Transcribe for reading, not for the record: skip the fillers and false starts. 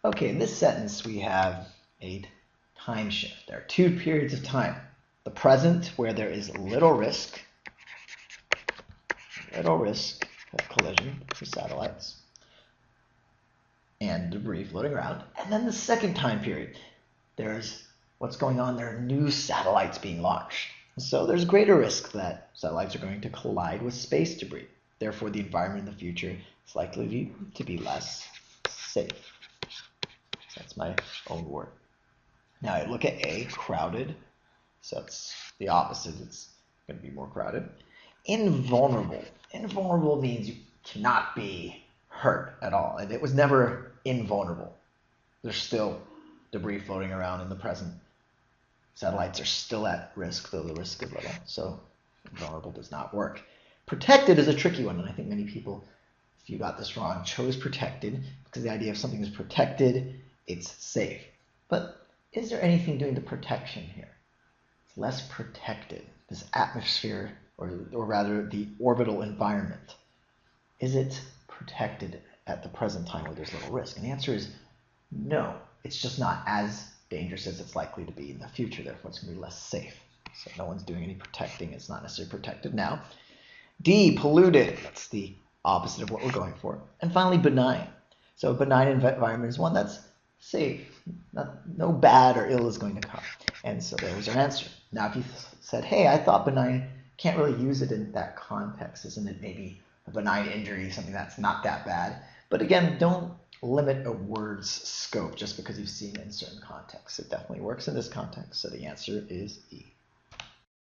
Okay, in this sentence we have a time shift. There are two periods of time. The present, where there is little risk of collision with satellites and debris floating around. And then the second time period, there's what's going on. There are new satellites being launched. So there's greater risk that satellites are going to collide with space debris. Therefore, the environment in the future is likely to be less safe. So that's my own word. Now I look at A, crowded. So it's the opposite. It's going to be more crowded. Invulnerable. Invulnerable means you cannot be hurt at all. And it was never invulnerable. There's still debris floating around in the present. Satellites are still at risk, though the risk is little. So invulnerable does not work. Protected is a tricky one, and I think many people, if you got this wrong, chose protected because the idea of something is protected, it's safe. But is there anything doing the protection here? It's less protected. This atmosphere, or rather the orbital environment, is it protected at the present time where there's little risk? And the answer is no. It's just not as dangerous as it's likely to be in the future. Therefore, it's going to be less safe. So no one's doing any protecting. It's not necessarily protected now. D, polluted. That's the opposite of what we're going for. And finally, benign. So a benign environment is one that's safe. No bad or ill is going to come. And so there's our answer. Now, if you said, hey, I thought benign, can't really use it in that context. Isn't it maybe a benign injury, something that's not that bad? But again, don't limit a word's scope just because you've seen it in certain contexts. It definitely works in this context. So the answer is E.